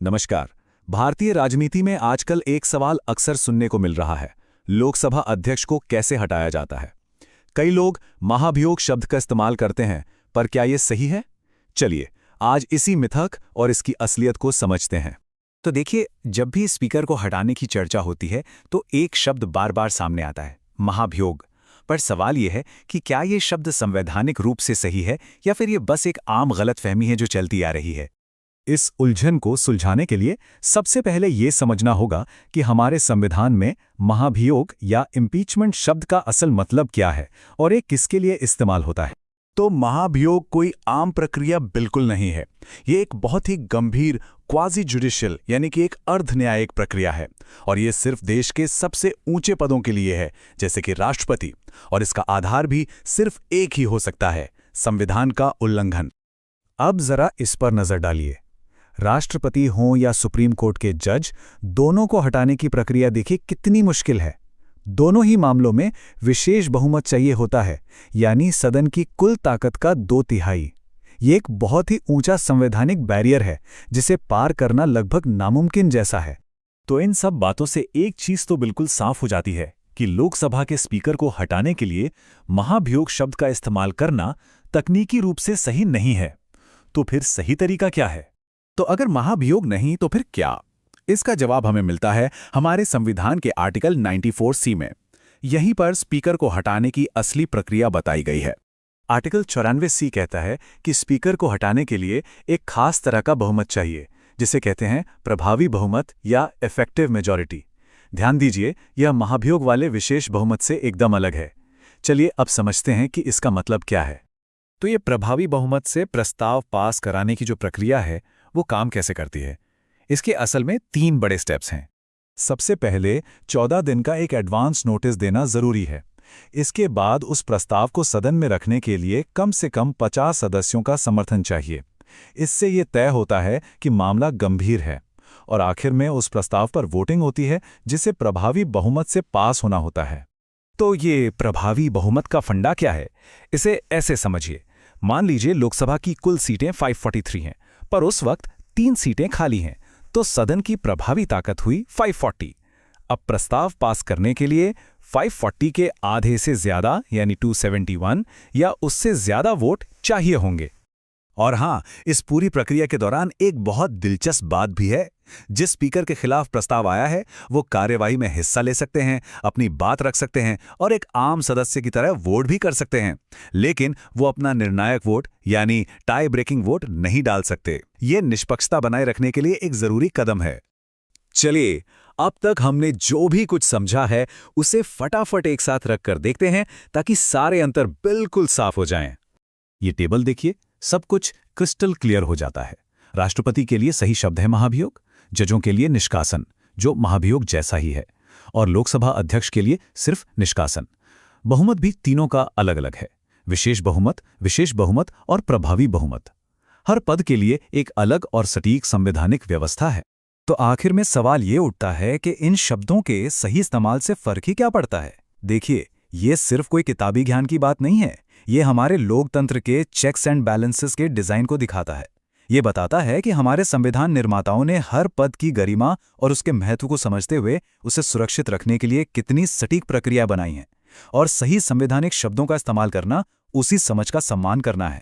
नमस्कार। भारतीय राजनीति में आजकल एक सवाल अक्सर सुनने को मिल रहा है। लोकसभा अध्यक्ष को कैसे हटाया जाता है। कई लोग महाभियोग शब्द का इस्तेमाल करते हैं, पर क्या ये सही है? चलिए आज इसी मिथक और इसकी असलियत को समझते हैं। तो देखिए, जब भी स्पीकर को हटाने की चर्चा होती है तो एक शब्द बार बार सामने आता है, महाभियोग। पर सवाल यह है कि क्या ये शब्द संवैधानिक रूप से सही है या फिर ये बस एक आम गलतफहमी है जो चलती आ रही है। इस उलझन को सुलझाने के लिए सबसे पहले ये समझना होगा कि हमारे संविधान में महाभियोग या इम्पीचमेंट शब्द का असल मतलब क्या है और ये किसके लिए इस्तेमाल होता है। तो महाभियोग कोई आम प्रक्रिया बिल्कुल नहीं है। ये एक बहुत ही गंभीर क्वाजी जुडिशियल यानी कि एक अर्ध न्यायिक प्रक्रिया है और ये सिर्फ देश के सबसे ऊंचे पदों के लिए है, जैसे कि राष्ट्रपति। और इसका आधार भी सिर्फ एक ही हो सकता है, संविधान का उल्लंघन। अब जरा इस पर नजर डालिए। राष्ट्रपति हों या सुप्रीम कोर्ट के जज, दोनों को हटाने की प्रक्रिया देखिए कितनी मुश्किल है। दोनों ही मामलों में विशेष बहुमत चाहिए होता है, यानी सदन की कुल ताकत का 2/3। ये एक बहुत ही ऊंचा संवैधानिक बैरियर है जिसे पार करना लगभग नामुमकिन जैसा है। तो इन सब बातों से एक चीज तो बिल्कुल साफ हो जाती है कि लोकसभा के स्पीकर को हटाने के लिए महाभियोग शब्द का इस्तेमाल करना तकनीकी रूप से सही नहीं है। तो फिर सही तरीका क्या है? तो अगर महाभियोग नहीं तो फिर क्या? इसका जवाब हमें मिलता है हमारे संविधान के आर्टिकल 94C में। यहीं पर स्पीकर को हटाने की असली प्रक्रिया बताई गई है। आर्टिकल 94C कहता है कि स्पीकर को हटाने के लिए एक खास तरह का बहुमत चाहिए, जिसे कहते हैं प्रभावी बहुमत या इफेक्टिव मेजॉरिटी। ध्यान दीजिए, यह महाभियोग वाले विशेष बहुमत से एकदम अलग है। चलिए अब समझते हैं कि इसका मतलब क्या है। तो ये प्रभावी बहुमत से प्रस्ताव पास कराने की जो प्रक्रिया है वो काम कैसे करती है? इसके असल में 3 बड़े स्टेप्स हैं। सबसे पहले 14 दिन का एक एडवांस नोटिस देना जरूरी है। इसके बाद उस प्रस्ताव को सदन में रखने के लिए कम से कम 50 सदस्यों का समर्थन चाहिए। इससे ये तय होता है कि मामला गंभीर है और आखिर में उस प्रस्ताव पर वोटिंग होती है, जिसे प्रभावी बहुमत से पास होना होता है। तो ये प्रभावी बहुमत का फंडा क्या है? इसे ऐसे समझिए, मान लीजिए लोकसभा की कुल सीटें 543 हैं, पर उस वक्त 3 सीटें खाली हैं, तो सदन की प्रभावी ताकत हुई 540। अब प्रस्ताव पास करने के लिए 540 के आधे से ज्यादा यानी 271 या उससे ज्यादा वोट चाहिए होंगे। और हां, इस पूरी प्रक्रिया के दौरान एक बहुत दिलचस्प बात भी है। जिस स्पीकर के खिलाफ प्रस्ताव आया है वो कार्यवाही में हिस्सा ले सकते हैं, अपनी बात रख सकते हैं और एक आम सदस्य की तरह वोट भी कर सकते हैं, लेकिन वो अपना निर्णायक वोट यानी टाई ब्रेकिंग वोट नहीं डाल सकते। ये निष्पक्षता बनाए रखने के लिए एक जरूरी कदम है। चलिए, अब तक हमने जो भी कुछ समझा है उसे फटाफट एक साथ रखकर देखते हैं ताकि सारे अंतर बिल्कुल साफ हो जाएं। ये टेबल देखिए, सब कुछ क्रिस्टल क्लियर हो जाता है। राष्ट्रपति के लिए सही शब्द है महाभियोग, जजों के लिए निष्कासन, जो महाभियोग जैसा ही है, और लोकसभा अध्यक्ष के लिए सिर्फ निष्कासन। बहुमत भी तीनों का अलग अलग है, विशेष बहुमत और प्रभावी बहुमत। हर पद के लिए एक अलग और सटीक संवैधानिक व्यवस्था है। तो आखिर में सवाल ये उठता है कि इन शब्दों के सही इस्तेमाल से फर्क ही क्या पड़ता है? देखिए, ये सिर्फ कोई किताबी ज्ञान की बात नहीं है। ये हमारे लोकतंत्र के चेक्स एंड बैलेंसेस के डिजाइन को दिखाता है। ये बताता है कि हमारे संविधान निर्माताओं ने हर पद की गरिमा और उसके महत्व को समझते हुए उसे सुरक्षित रखने के लिए कितनी सटीक प्रक्रिया बनाई है, और सही संवैधानिक शब्दों का इस्तेमाल करना उसी समझ का सम्मान करना है।